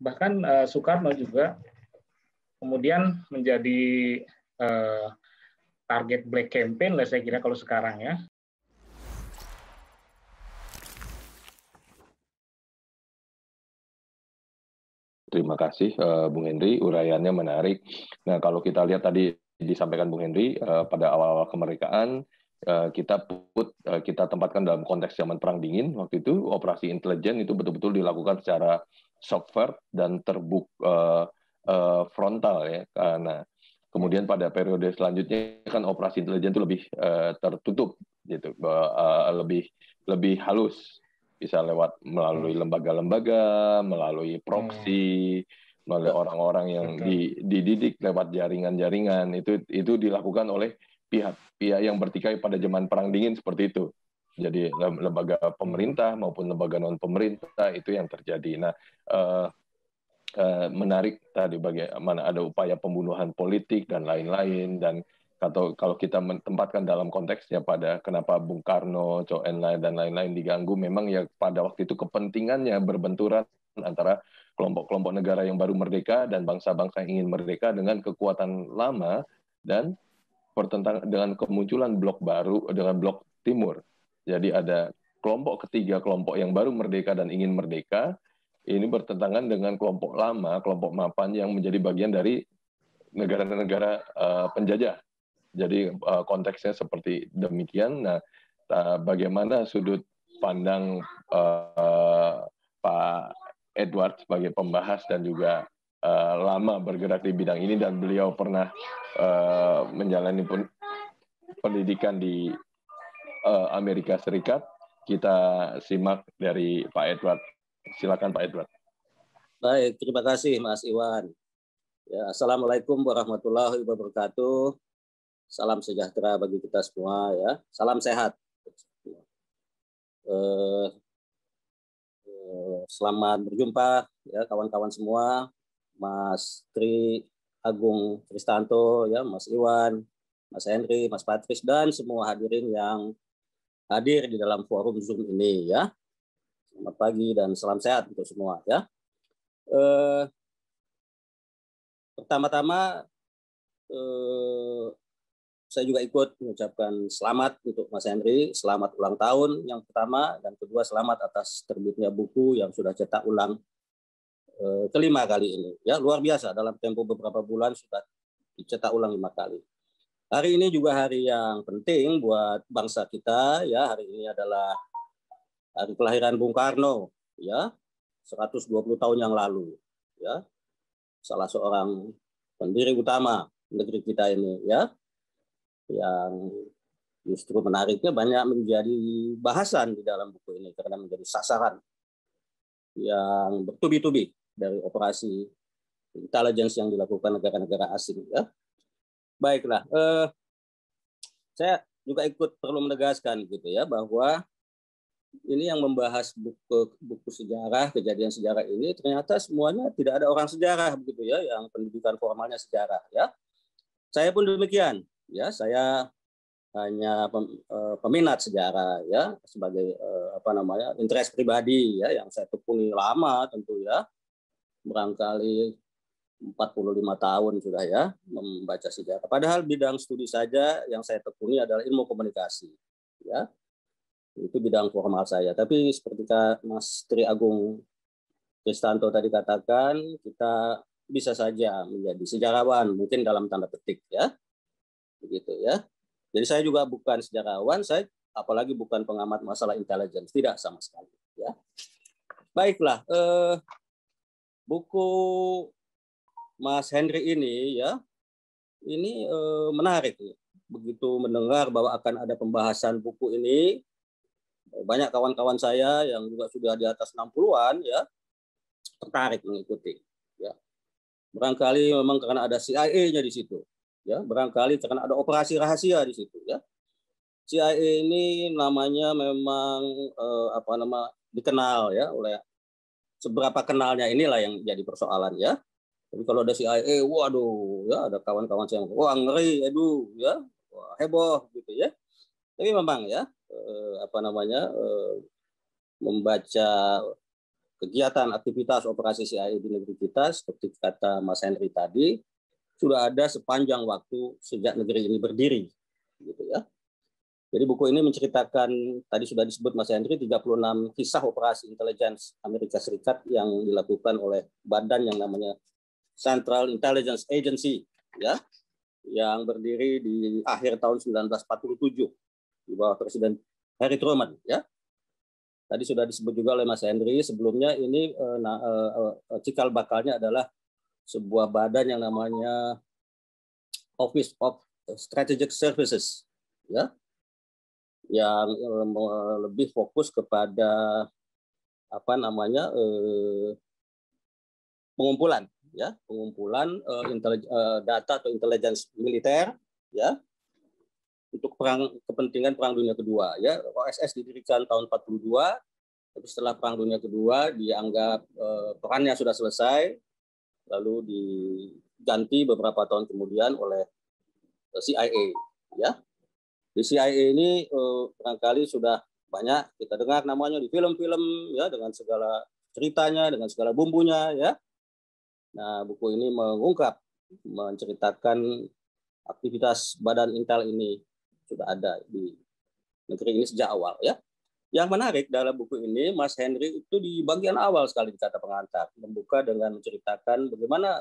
Bahkan Soekarno juga kemudian menjadi target black campaign lah saya kira kalau sekarang ya. Terima kasih Bung Henry, uraiannya menarik. Nah kalau kita lihat tadi disampaikan Bung Henry pada awal-awal kemerdekaan kita tempatkan dalam konteks zaman Perang Dingin. Waktu itu operasi intelijen itu betul-betul dilakukan secara subvert dan frontal ya. Nah kemudian pada periode selanjutnya kan operasi intelijen itu lebih tertutup gitu, lebih halus, bisa melalui lembaga-lembaga, melalui proksi, melalui orang-orang yang dididik lewat jaringan-jaringan. Itu dilakukan oleh pihak-pihak yang bertikai pada zaman Perang Dingin seperti itu. Jadi lembaga pemerintah maupun lembaga non pemerintah itu yang terjadi. Nah, menarik tadi bagaimana ada upaya pembunuhan politik dan lain-lain, dan kalau kita menempatkan dalam konteksnya pada kenapa Bung Karno, Chou En-lai dan lain-lain diganggu, memang ya pada waktu itu kepentingannya berbenturan antara kelompok-kelompok negara yang baru merdeka dan bangsa-bangsa yang ingin merdeka dengan kekuatan lama dan pertentangan dengan kemunculan blok baru dengan blok timur. Jadi ada kelompok ketiga, kelompok yang baru merdeka dan ingin merdeka, ini bertentangan dengan kelompok lama, kelompok mapan yang menjadi bagian dari negara-negara penjajah. Jadi konteksnya seperti demikian. Nah, bagaimana sudut pandang Pak Edward sebagai pembahas dan juga lama bergerak di bidang ini, dan beliau pernah menjalani pendidikan di Amerika Serikat. Kita simak dari Pak Edward. Silakan Pak Edward. Baik, terima kasih Mas Iwan. Ya, Assalamualaikum warahmatullahi wabarakatuh. Salam sejahtera bagi kita semua ya. Salam sehat. Selamat berjumpa ya kawan-kawan semua. Mas Tri Agung Kristanto ya, Mas Iwan, Mas Henry, Mas Patris, dan semua hadirin yang hadir di dalam forum Zoom ini ya. Selamat pagi dan salam sehat untuk semua ya. Pertama-tama saya juga ikut mengucapkan selamat untuk Mas Henry, selamat ulang tahun yang pertama, dan kedua selamat atas terbitnya buku yang sudah cetak ulang kelima kali ini. Ya, luar biasa, dalam tempo beberapa bulan sudah dicetak ulang 5 kali. Hari ini juga hari yang penting buat bangsa kita ya. Hari ini adalah hari kelahiran Bung Karno ya, 120 tahun yang lalu ya. Salah seorang pendiri utama negeri kita ini ya. Yang justru menariknya banyak menjadi bahasan di dalam buku ini karena menjadi sasaran yang bertubi-tubi dari operasi intelligence yang dilakukan negara-negara asing ya. Baiklah, saya juga ikut perlu menegaskan gitu ya, bahwa ini yang membahas buku sejarah, kejadian sejarah ini ternyata semuanya tidak ada orang sejarah begitu ya, yang pendidikan formalnya sejarah ya. Saya pun demikian ya, saya hanya peminat sejarah ya, sebagai interest pribadi ya, yang saya tekuni lama tentu ya, barangkali 45 tahun sudah ya membaca sejarah. Padahal bidang studi saja yang saya tekuni adalah ilmu komunikasi ya. Itu bidang formal saya. Tapi seperti Mas Tri Agung Kristanto tadi katakan, kita bisa saja menjadi sejarawan, mungkin dalam tanda petik ya. Begitu ya. Jadi saya juga bukan sejarawan, saya apalagi bukan pengamat masalah intelligence, tidak sama sekali ya. Baiklah, buku Mas Henry ini ya, ini menarik. Begitu mendengar bahwa akan ada pembahasan buku ini, banyak kawan-kawan saya yang juga sudah di atas 60-an ya tertarik mengikuti ya. Barangkali memang karena ada CIA-nya di situ ya, barangkali karena ada operasi rahasia di situ ya. CIA ini namanya memang dikenal ya, oleh seberapa kenalnya inilah yang jadi persoalan ya. Jadi kalau ada CIA, waduh ya, ada kawan-kawan saya yang wah ngeri, aduh ya, wah, heboh gitu ya. Tapi memang ya membaca kegiatan aktivitas operasi CIA di negeri kita seperti kata Mas Henry tadi sudah ada sepanjang waktu sejak negeri ini berdiri, gitu ya. Jadi buku ini menceritakan, tadi sudah disebut Mas Henry, 36 kisah operasi intelligence Amerika Serikat yang dilakukan oleh badan yang namanya Central Intelligence Agency, ya, yang berdiri di akhir tahun 1947 di bawah Presiden Harry Truman, ya. Tadi sudah disebut juga oleh Mas Henry sebelumnya, ini cikal bakalnya adalah sebuah badan yang namanya Office of Strategic Services, ya, yang lebih fokus kepada pengumpulan, ya, data atau intelligence militer, ya, untuk kepentingan Perang Dunia Kedua, ya. OSS didirikan tahun 42, tapi setelah Perang Dunia Kedua dianggap perannya sudah selesai, lalu diganti beberapa tahun kemudian oleh CIA, ya. Di CIA ini barangkali sudah banyak kita dengar namanya di film-film, ya, dengan segala ceritanya, dengan segala bumbunya, ya. Nah, buku ini menceritakan aktivitas Badan Intel ini sudah ada di negeri ini sejak awal, ya. Yang menarik dalam buku ini, Mas Henry itu di bagian awal sekali di kata pengantar membuka dengan menceritakan bagaimana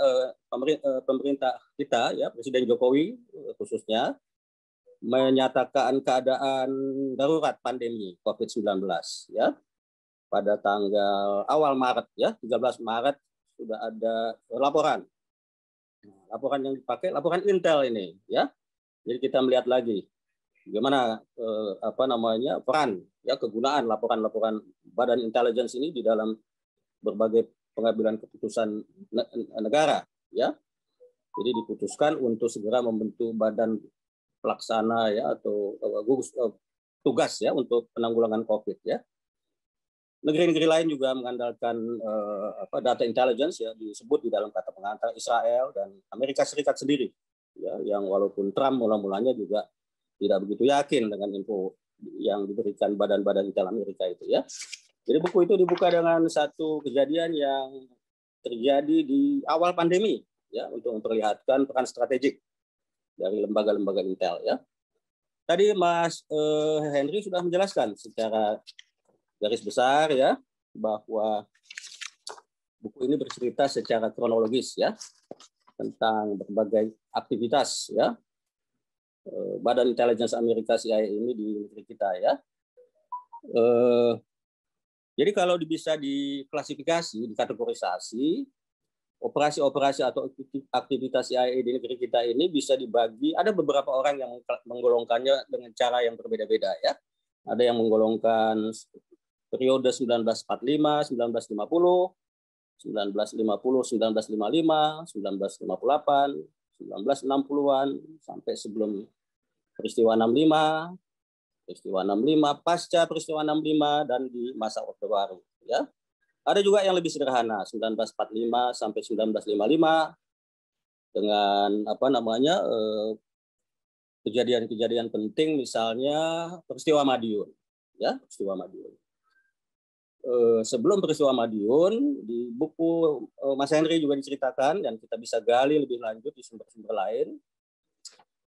pemerintah kita, ya, Presiden Jokowi khususnya, menyatakan keadaan darurat pandemi COVID-19, ya, pada tanggal awal Maret, ya, 13 Maret sudah ada laporan. Laporan yang dipakai laporan Intel ini, ya. Jadi kita melihat lagi bagaimana peran, ya, kegunaan laporan-laporan Badan Intelligence ini di dalam berbagai pengambilan keputusan negara, ya. Jadi diputuskan untuk segera membentuk badan pelaksana, ya, atau gugus tugas, ya, untuk penanggulangan COVID, ya. Negeri-negeri lain juga mengandalkan data intelligence, ya, disebut di dalam kata pengantar Israel dan Amerika Serikat sendiri, ya, yang walaupun Trump mula-mulanya juga tidak begitu yakin dengan info yang diberikan badan-badan intel Amerika itu, ya. Jadi buku itu dibuka dengan satu kejadian yang terjadi di awal pandemi, ya, untuk memperlihatkan peran strategik dari lembaga-lembaga intel, ya. Tadi Mas Henry sudah menjelaskan secara garis besar, ya, bahwa buku ini bercerita secara kronologis, ya, tentang berbagai aktivitas, ya, Badan Intelligence Amerika CIA ini di negeri kita, ya. Jadi kalau bisa diklasifikasi, dikategorisasi, operasi-operasi atau aktivitas CIA di negeri kita ini bisa dibagi, ada beberapa orang yang menggolongkannya dengan cara yang berbeda-beda, ya. Ada yang menggolongkan periode 1945, 1950, 1950, 1955, 1958, 1960-an, sampai sebelum peristiwa 65, peristiwa 65, pasca peristiwa 65, dan di masa Orde Baru, ya. Ada juga yang lebih sederhana, 1945 sampai 1955 dengan kejadian-kejadian penting, misalnya peristiwa Madiun, ya, peristiwa Madiun. Sebelum peristiwa Madiun, di buku Mas Henry juga diceritakan dan kita bisa gali lebih lanjut di sumber-sumber lain,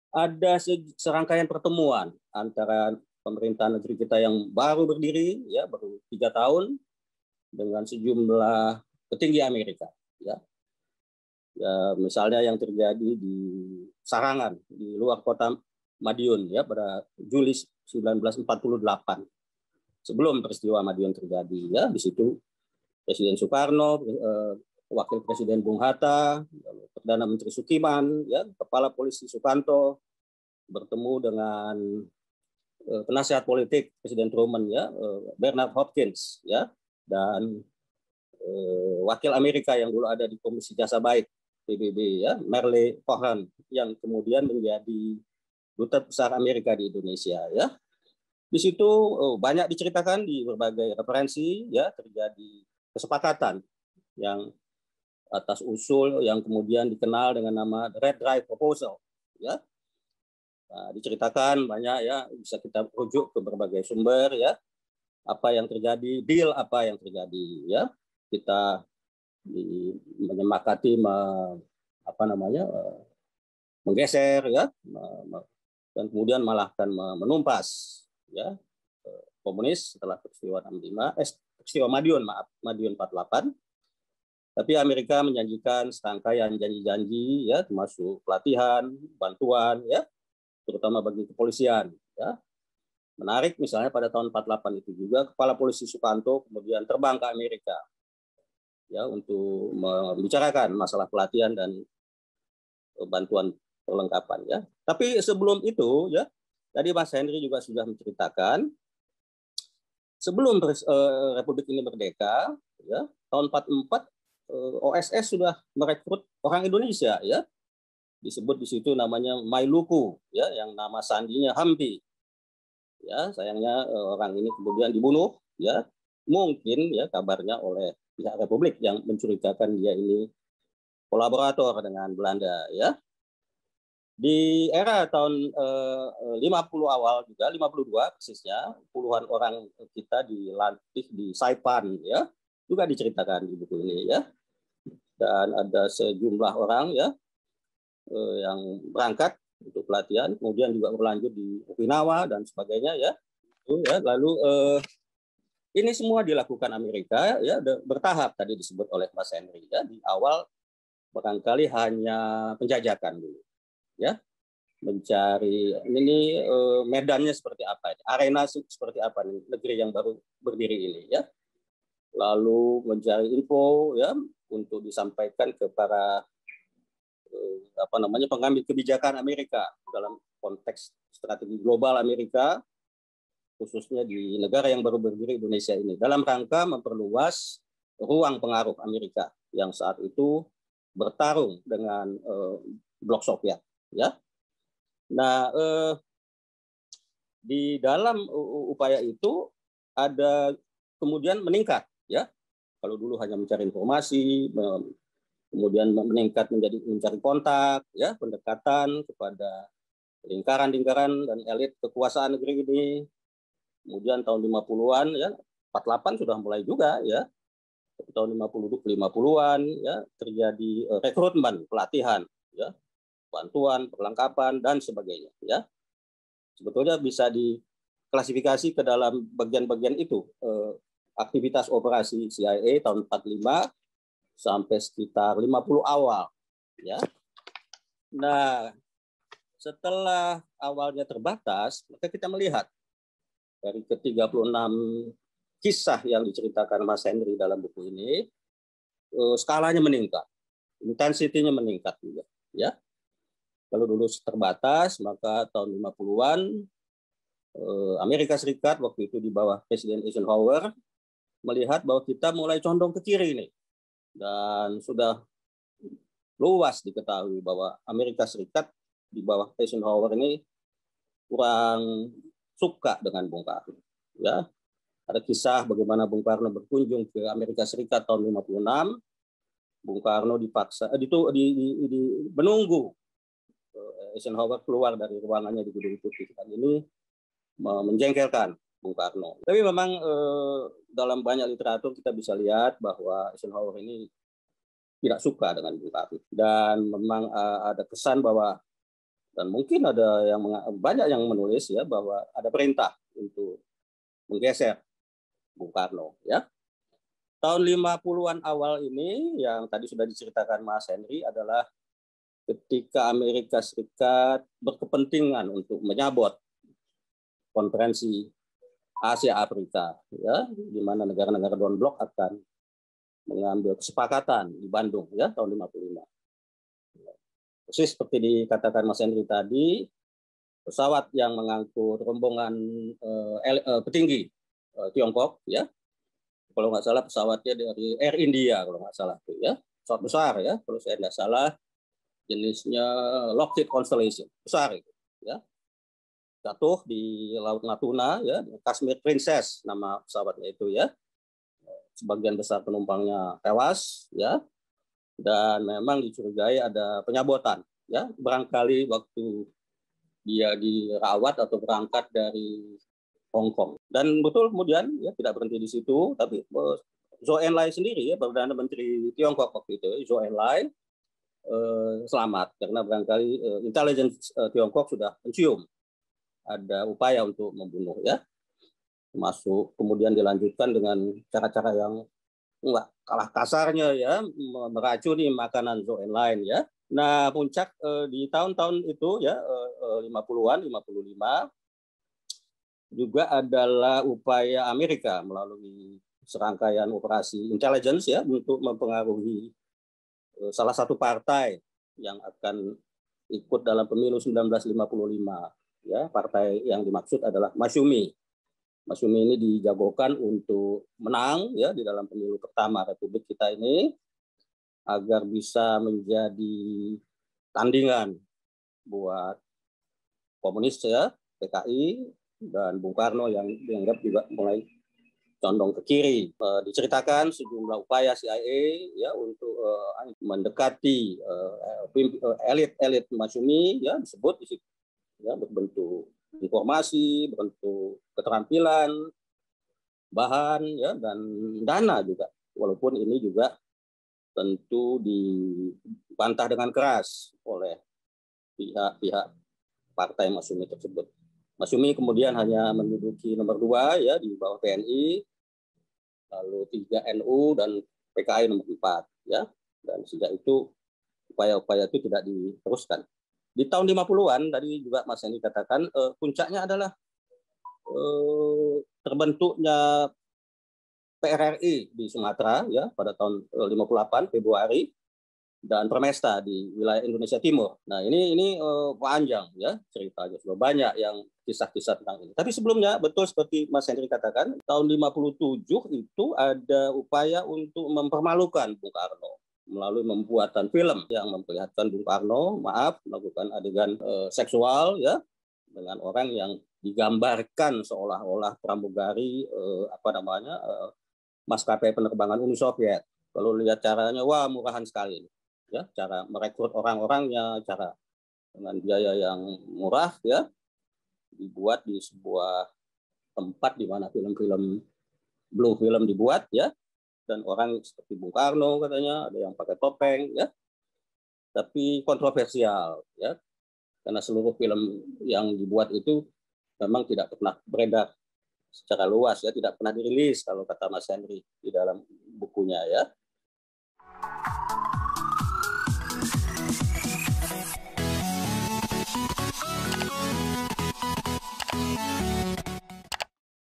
ada serangkaian pertemuan antara pemerintah negeri kita yang baru berdiri, ya, baru 3 tahun, dengan sejumlah petinggi Amerika, ya. Ya, misalnya yang terjadi di Sarangan di luar kota Madiun, ya, pada Juli 1948, sebelum peristiwa Madiun terjadi, ya. Di situ Presiden Soekarno, Wakil Presiden Bung Hatta, Perdana Menteri Sukiman, ya, Kepala Polisi Sukanto bertemu dengan penasihat politik Presiden Truman, ya, Bernard Hopkins, ya, dan wakil Amerika yang dulu ada di Komisi Jasa Baik PBB, ya, Merle Cohen, yang kemudian menjadi duta besar Amerika di Indonesia, ya. Di situ banyak diceritakan di berbagai referensi, ya, terjadi kesepakatan yang atas usul yang kemudian dikenal dengan nama Red Drive Proposal, ya. Nah, diceritakan banyak, ya, bisa kita rujuk ke berbagai sumber, ya, apa yang terjadi, deal apa yang terjadi, ya. kita menyepakati menggeser ya, dan kemudian malah akan menumpas ya komunis setelah peristiwa 65, peristiwa Madiun 48. Tapi Amerika menjanjikan serangkaian janji-janji ya, termasuk pelatihan, bantuan ya, terutama bagi kepolisian ya. Menarik misalnya pada tahun 48 itu juga Kepala Polisi Sukanto kemudian terbang ke Amerika ya untuk membicarakan masalah pelatihan dan bantuan perlengkapan ya. Tapi sebelum itu ya, tadi Mas Henry juga sudah menceritakan sebelum Republik ini merdeka ya, tahun 44 OSS sudah merekrut orang Indonesia ya. Disebut di situ namanya Mailuku ya, yang nama sandinya Hampi. Ya, sayangnya orang ini kemudian dibunuh ya. Mungkin ya kabarnya oleh pihak Republik yang mencurigakan dia ini kolaborator dengan Belanda ya. Di era tahun 50 awal juga, 52 persisnya, puluhan orang kita dilatih di Saipan ya, juga diceritakan di buku ini ya. Dan ada sejumlah orang ya yang berangkat untuk pelatihan, kemudian juga berlanjut di Okinawa dan sebagainya ya. Lalu ini semua dilakukan Amerika ya, bertahap tadi disebut oleh Mas Henry ya. Di awal barangkali hanya penjajakan dulu ya, mencari ini medannya seperti apa, arena seperti apa nih negeri yang baru berdiri ini ya. Lalu mencari info ya untuk disampaikan ke para pengambil kebijakan Amerika dalam konteks strategi global Amerika, khususnya di negara yang baru berdiri Indonesia ini, dalam rangka memperluas ruang pengaruh Amerika yang saat itu bertarung dengan blok Soviet ya. Nah, di dalam upaya itu ada kemudian meningkat ya. Kalau dulu hanya mencari informasi, kemudian meningkat menjadi mencari kontak ya, pendekatan kepada lingkaran-lingkaran dan elit kekuasaan negeri ini. Kemudian tahun 50-an ya, 48 sudah mulai juga ya. Tahun 50-an ya terjadi rekrutmen, pelatihan ya, bantuan, perlengkapan dan sebagainya ya. Sebetulnya bisa diklasifikasi ke dalam bagian-bagian itu. Aktivitas operasi CIA tahun 45 sampai sekitar 50 awal ya. Nah, setelah awalnya terbatas, maka kita melihat dari ke-36 kisah yang diceritakan Mas Henry dalam buku ini, skalanya meningkat, intensitinya meningkat juga ya. Kalau dulu terbatas, maka tahun 50-an Amerika Serikat waktu itu di bawah Presiden Eisenhower melihat bahwa kita mulai condong ke kiri ini. Dan sudah luas diketahui bahwa Amerika Serikat di bawah Eisenhower ini kurang suka dengan Bung Karno. Ya, ada kisah bagaimana Bung Karno berkunjung ke Amerika Serikat tahun 56. Bung Karno dipaksa menunggu Eisenhower keluar dari ruangannya di Gedung Putih. Dan ini menjengkelkan Bung Karno. Tapi memang dalam banyak literatur kita bisa lihat bahwa Eisenhower ini tidak suka dengan Bung Karno. Dan memang ada kesan bahwa, dan mungkin ada yang banyak yang menulis ya, bahwa ada perintah untuk menggeser Bung Karno ya. Tahun 50-an awal ini yang tadi sudah diceritakan Mas Henry adalah ketika Amerika Serikat berkepentingan untuk menyabot konferensi Asia Afrika ya, di mana negara-negara non-blok akan mengambil kesepakatan di Bandung ya tahun 55. Persis seperti dikatakan Mas Henry tadi, pesawat yang mengangkut rombongan petinggi Tiongkok ya, kalau nggak salah pesawatnya dari Air India kalau nggak salah tuh ya, pesawat besar ya, kalau saya nggak salah jenisnya Lockheed Constellation, besar itu ya. Jatuh di Laut Natuna ya, Kashmir Princess nama pesawatnya itu ya. Sebagian besar penumpangnya tewas ya. Dan memang dicurigai ada penyabotan ya. Barangkali waktu dia dirawat atau berangkat dari Hong Kong. Dan betul kemudian ya tidak berhenti di situ, tapi Zhou Enlai sendiri ya, Perdana Menteri Tiongkok waktu itu, Zhou Enlai selamat karena barangkali intelligence Tiongkok sudah mencium ada upaya untuk membunuh ya, termasuk kemudian dilanjutkan dengan cara-cara yang nggak kalah kasarnya ya, meracuni makanan Zhou Enlai ya. Nah, puncak di tahun-tahun itu ya 50-an, 55 juga adalah upaya Amerika melalui serangkaian operasi intelligence ya untuk mempengaruhi salah satu partai yang akan ikut dalam pemilu 1955 ya. Partai yang dimaksud adalah Masyumi. Masyumi ini dijagokan untuk menang ya di dalam pemilu pertama Republik kita ini agar bisa menjadi tandingan buat komunis ya, PKI dan Bung Karno yang dianggap juga mulai condong ke kiri. Diceritakan sejumlah upaya CIA ya untuk mendekati elit Masyumi ya, disebut di situ ya, berbentuk informasi, berbentuk keterampilan, bahan ya, dan dana juga. Walaupun ini juga tentu dibantah dengan keras oleh pihak-pihak partai Masyumi tersebut. Masyumi kemudian hanya menduduki nomor 2 ya di bawah TNI, lalu 3 NU dan PKI nomor 4 ya. Dan sejak itu upaya-upaya itu tidak diteruskan. Di tahun 50-an tadi juga Mas Hendy katakan puncaknya adalah terbentuknya PRRI di Sumatera ya pada tahun 58 Februari dan Permesta di wilayah Indonesia Timur. Nah, ini panjang ya ceritanya, sudah banyak yang kisah-kisah tentang ini. Tapi sebelumnya betul seperti Mas Henry katakan, tahun 57 itu ada upaya untuk mempermalukan Bung Karno melalui pembuatan film yang memperlihatkan Bung Karno, melakukan adegan seksual ya dengan orang yang digambarkan seolah-olah pramugari maskapai penerbangan Uni Soviet. Kalau lihat caranya, wah murahan sekali. Ya, cara merekrut orang-orangnya, cara dengan biaya yang murah ya, dibuat di sebuah tempat di mana film-film blue film dibuat ya, dan orang seperti Bung Karno katanya ada yang pakai topeng ya, tapi kontroversial ya, karena seluruh film yang dibuat itu memang tidak pernah beredar secara luas ya, tidak pernah dirilis kalau kata Mas Henry di dalam bukunya ya.